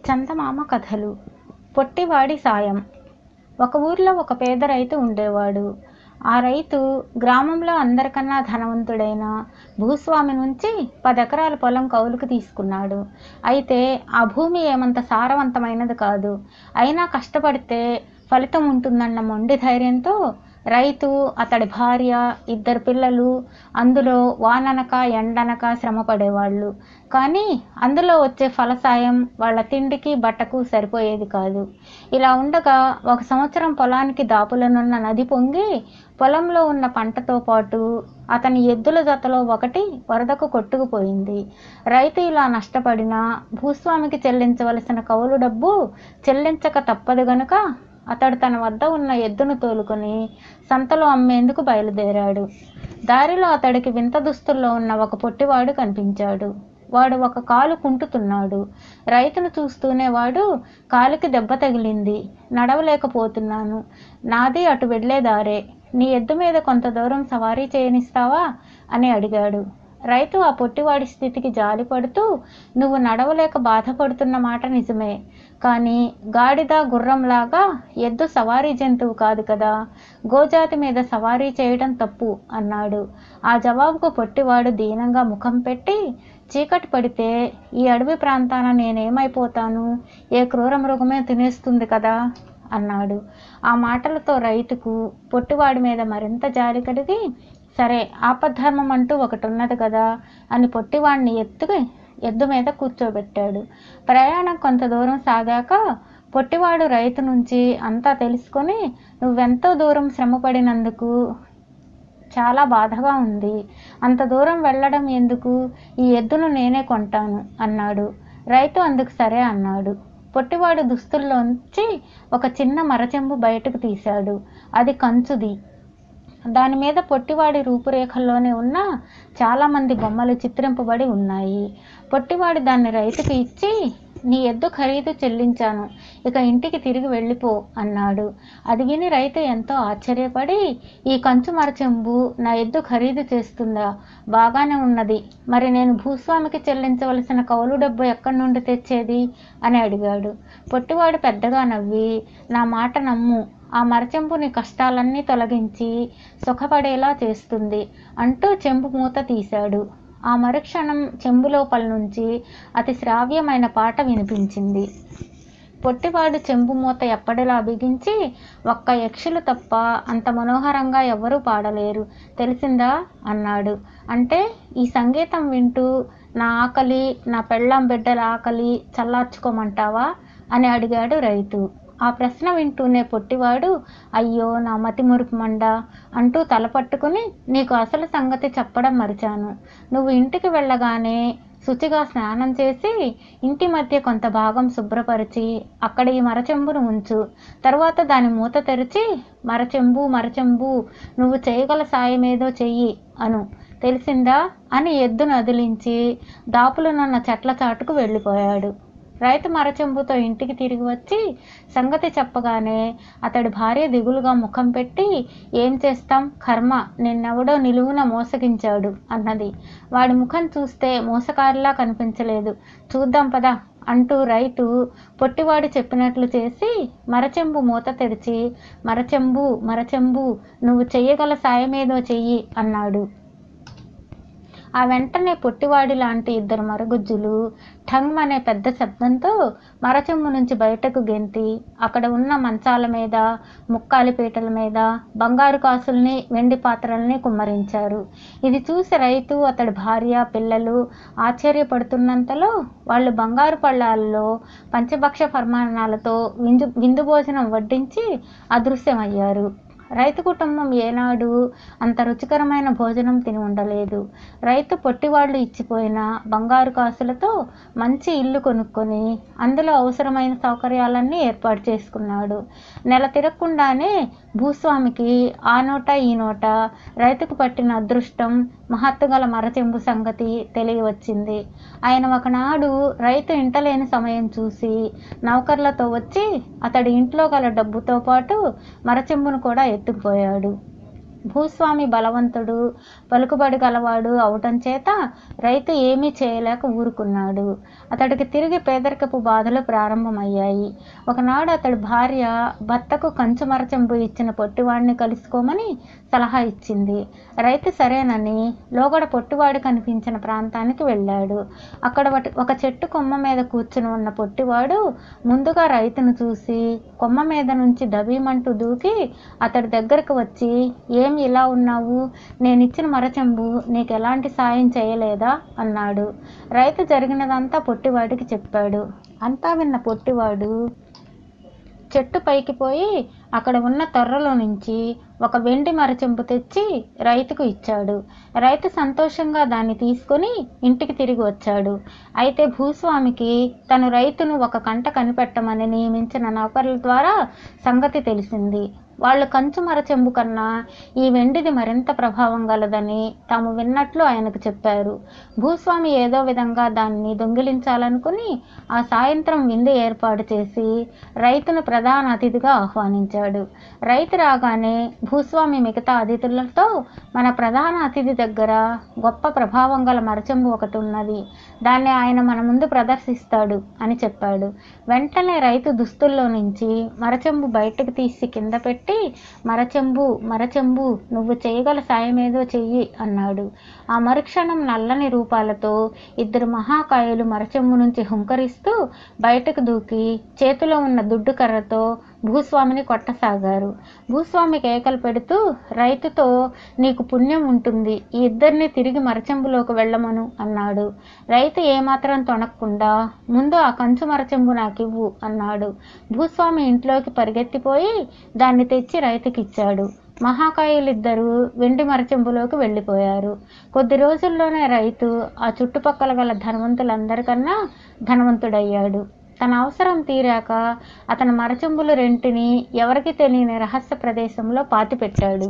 చందమామ కథలు. పొట్టివాడి సాయం. ఒక ఊర్లో ఒక పేద రైతు ఉండేవాడు. ఆ రైతు గ్రామంలో అందరికన్నా ధనవంతుడైన భూస్వామి నుంచి 10 ఎకరాల పొలం కౌలుకు తీసుకున్నాడు. అయితే ఆ భూమి ఏమంత సారవంతమైనది కాదు. అయినా కష్టపడితే ఫలితం ఉంటుందన్న మొండి ధైర్యంతో రైతు, అతడి భార్య, 2 పిల్లలు అందులో వాననక ఎండనక శ్రమ పడేవాళ్ళు. కానీ అందులో వచ్చే ఫలసాయం వాళ్ళ తిండికి బట్టకు సరిపోయేది కాదు. ఇలా ఉండగా ఒక సంవత్సరం పొలానికి దాపులనున్న నది పొంగి పొలంలో ఉన్న పంటతో పాటు అతని ఎద్దుల జతలో ఒకటి వరదకు కొట్టుకుపోయింది. రైతు ఇలా నష్టపడినా భూస్వామికి చెల్లించవలసిన కౌలు డబ్బు చెల్లించక తప్పదు గనుక అతడు తన వద్ద ఉన్న ఎద్దును తోలుకొని సంతలో అమ్మేందుకు బయలుదేరాడు. దారిలో అతడికి వింత దుస్తుల్లో ఉన్న ఒక పొట్టివాడు కనిపించాడు. వాడు ఒక కాలు కుంటుతున్నాడు. రైతును చూస్తూనే వాడు, కాలుకి దెబ్బ తగిలింది, నడవలేకపోతున్నాను, నాది అటు వెళ్లే దారే, నీ ఎద్దు మీద కొంత దూరం సవారీ చేయనిస్తావా అని అడిగాడు. రైతు ఆ పొట్టివాడి స్థితికి జాలిపడుతూ, నువ్వు నడవలేక బాధపడుతున్న మాట నిజమే, కానీ గాడిద గుర్రంలాగా ఎద్దు సవారీ జంతువు కాదు కదా, గోజాతి మీద సవారీ చేయడం తప్పు అన్నాడు. ఆ జవాబుకు పొట్టివాడు దీనంగా ముఖం పెట్టి, చీకటి పడితే ఈ అడవి ప్రాంతాన నేనేమైపోతాను, ఏ క్రూర మృగమే తినేస్తుంది కదా అన్నాడు. ఆ మాటలతో రైతుకు పొట్టివాడి మీద మరింత జాలి కలిగి, సరే ఆపద్ధర్మం అంటూ ఒకటి ఉన్నది కదా అని పొట్టివాడిని ఎద్దు మీద కూర్చోబెట్టాడు. ప్రయాణం కొంత దూరం సాగాక పొట్టివాడు రైతు నుంచి అంతా తెలుసుకొని, నువ్వెంతో దూరం శ్రమపడినందుకు చాలా బాధగా ఉంది, అంత దూరం వెళ్ళడం ఎందుకు, ఈ ఎద్దును నేనే కొంటాను అన్నాడు. రైతు అందుకు సరే అన్నాడు. పొట్టివాడు దుస్తుల్లోంచి ఒక చిన్న మరచెంబు బయటకు తీశాడు. అది కంచుది. దాని మీద పొట్టివాడి రూపురేఖల్లోనే ఉన్న చాలామంది బొమ్మలు చిత్రింపబడి ఉన్నాయి. పొట్టివాడు దాన్ని రైతుకి ఇచ్చి, నీ ఎద్దు ఖరీదు చెల్లించాను, ఇక ఇంటికి తిరిగి వెళ్ళిపో అన్నాడు. అది విని రైతు ఎంతో ఆశ్చర్యపడి, ఈ కంచు మరచెంబు నా ఎద్దు ఖరీదు చేస్తుందా, బాగానే ఉన్నది, మరి నేను భూస్వామికి చెల్లించవలసిన కౌలు డబ్బు ఎక్కడి నుండి తెచ్చేది అని అడిగాడు. పొట్టివాడు పెద్దగా నవ్వి, నా మాట నమ్ము, ఆ మరచెంబు నీ కష్టాలన్నీ తొలగించి సుఖపడేలా చేస్తుంది అంటూ చెంబు మూత తీశాడు. ఆ మరుక్షణం చెంబు లోపల నుంచి అతి శ్రావ్యమైన పాట వినిపించింది. పొట్టివాడు చెంబు మూత ఎప్పటిలా బిగించి, ఒక్క యక్షులు తప్ప అంత మనోహరంగా ఎవ్వరూ పాడలేరు, తెలిసిందా అన్నాడు. అంటే ఈ సంగీతం వింటూ నా ఆకలి, నా పెళ్ళాం బిడ్డల ఆకలి చల్లార్చుకోమంటావా అని అడిగాడు రైతు. ఆ ప్రశ్న వింటూనే పొట్టివాడు, అయ్యో నా మతి మురుపు మండ అంటూ తలపట్టుకుని, నీకు అసలు సంగతి చెప్పడం మరిచాను, నువ్వు ఇంటికి వెళ్ళగానే శుచిగా స్నానం చేసి ఇంటి మధ్య కొంత భాగం శుభ్రపరిచి అక్కడ ఈ మరచెంబును ఉంచు, తరువాత దాని మూత తెరిచి మరచెంబు మరచెంబు నువ్వు చేయగల సాయమేదో చెయ్యి అను, తెలిసిందా అని ఎద్దును అదిలించి దాపులనున్న చెట్ల చాటుకు వెళ్ళిపోయాడు. రైతు మరచెంబుతో ఇంటికి తిరిగి వచ్చి సంగతి చెప్పగానే అతడి భార్య దిగులుగా ముఖం పెట్టి, ఏం చేస్తాం కర్మ, నిన్నెవడో నిలువున మోసగించాడు అన్నది. వాడి ముఖం చూస్తే మోసకారిలా కనిపించలేదు, చూద్దాం పద అంటూ రైతు పొట్టివాడు చెప్పినట్లు చేసి మరచెంబు మూత తెరిచి, మరచెంబు మరచెంబు నువ్వు చెయ్యగల సాయమేదో చెయ్యి అన్నాడు. ఆ వెంటనే పొట్టివాడి లాంటి 2 మరుగుజ్జులు ఠంగ్ అనే పెద్ద శబ్దంతో మరచెంబు నుంచి బయటకు గెంతి అక్కడ ఉన్న మంచాల మీద, ముక్కాలి పీటల మీద బంగారు కాసుల్ని, వెండి పాత్రల్ని కుమ్మరించారు. ఇది చూసి రైతు, అతడి భార్య, పిల్లలు ఆశ్చర్యపడుతున్నంతలో వాళ్ళు బంగారు పళ్ళాల్లో పంచభక్ష పరమాన్నాలతో విందు భోజనం వడ్డించి అదృశ్యమయ్యారు. రైతు కుటుంబం ఏనాడు అంత రుచికరమైన భోజనం తిని ఉండలేదు. రైతు పొట్టివాళ్లు ఇచ్చిపోయిన బంగారు కాసులతో మంచి ఇల్లు కొనుక్కొని అందులో అవసరమైన సౌకర్యాలన్నీ ఏర్పాటు చేసుకున్నాడు. నెల తిరగకుండానే భూస్వామికి ఆ నోట ఈ నోట రైతుకు పట్టిన అదృష్టం, మహత్తుగల మరచెంబు సంగతి తెలియవచ్చింది. ఆయన ఒకనాడు రైతు ఇంటలేని సమయం చూసి నౌకర్లతో వచ్చి అతడి ఇంట్లో గల డబ్బుతో పాటు మరచెంబును కూడా ఎత్తుకుపోయాడు. భూస్వామి బలవంతుడు, పలుకుబడి గలవాడు అవటం చేత రైతు ఏమీ చేయలేక ఊరుకున్నాడు. అతడికి తిరిగి పేదరికపు బాధలు ప్రారంభమయ్యాయి. ఒకనాడు అతడి భార్య భర్తకు కంచు మరచెంబు ఇచ్చిన పొట్టివాడిని కలుసుకోమని సలహా ఇచ్చింది. రైతు సరేనని లోగడ పొట్టివాడు కనిపించిన ప్రాంతానికి వెళ్ళాడు. అక్కడ ఒక చెట్టు కొమ్మ మీద కూర్చుని ఉన్న పొట్టివాడు ముందుగా రైతును చూసి కొమ్మ మీద నుంచి దబీమంటూ దూకి అతడి దగ్గరకు వచ్చి, ఏమి ఇలా ఉన్నావు? నేనిచ్చిన మరచెంబు నీకు ఎలాంటి సాయం చేయలేదా అన్నాడు. రైతు జరిగినదంతా పొట్టివాడికి చెప్పాడు. అంతా విన్న పొట్టివాడు చెట్టు పైకి పోయి అక్కడ ఉన్న తొర్రలో నుంచి ఒక వెండి మరచెంబు తెచ్చి రైతుకు ఇచ్చాడు. రైతు సంతోషంగా దాన్ని తీసుకొని ఇంటికి తిరిగి వచ్చాడు. అయితే భూస్వామికి తను రైతును ఒక కంట కనిపెట్టమని నియమించిన నౌకర్ల ద్వారా సంగతి తెలిసింది. వాళ్ళు కంచు మరచెంబు కన్నా ఈ వెండిది మరింత ప్రభావం గలదని తాము విన్నట్లు ఆయనకు చెప్పారు. భూస్వామి ఏదో విధంగా దాన్ని దొంగిలించాలనుకుని ఆ సాయంత్రం విందు ఏర్పాటు చేసి రైతును ప్రధాన అతిథిగా ఆహ్వానించాడు. రైతు రాగానే భూస్వామి మిగతా అతిథులతో, మన ప్రధాన అతిథి దగ్గర గొప్ప ప్రభావం గల మరచెంబు ఒకటి ఉన్నది, దాన్ని ఆయన మన ముందు ప్రదర్శిస్తాడు అని చెప్పాడు. వెంటనే రైతు దుస్తుల్లో నుంచి మరచెంబు బయటకు తీసి కింద పెట్టి, మరచెంబు మరచెంబు నువ్వు చేయగల సాయమేదో చెయ్యి అన్నాడు. ఆ మరుక్షణం నల్లని రూపాలతో ఇద్దరు మహాకాయులు మరచెంబు నుంచి హుంకరిస్తూ బయటకు దూకి చేతిలో ఉన్న దుడ్డు కర్రతో భూస్వామిని కొట్టసాగారు. భూస్వామి కేకలు పెడుతూ రైతుతో, నీకు పుణ్యం ఉంటుంది, ఈ ఇద్దరిని తిరిగి మరచెంబులోకి వెళ్ళమను అన్నాడు. రైతు ఏమాత్రం తొణక్కుండా, ముందు ఆ కంచు మరచెంబు నాకివ్వు అన్నాడు. భూస్వామి ఇంట్లోకి పరిగెత్తిపోయి దాన్ని తెచ్చి రైతుకిచ్చాడు. మహాకాయులిద్దరూ వెండి మరచెంబులోకి వెళ్ళిపోయారు. కొద్ది రోజుల్లోనే రైతు ఆ చుట్టుపక్కల గల ధనవంతులందరికన్నా ధనవంతుడయ్యాడు. తన అవసరం తీరాక అతని మరచెంబులు రెంటిని ఎవరికి తెలియని రహస్య ప్రదేశంలో పాతిపెట్టాడు.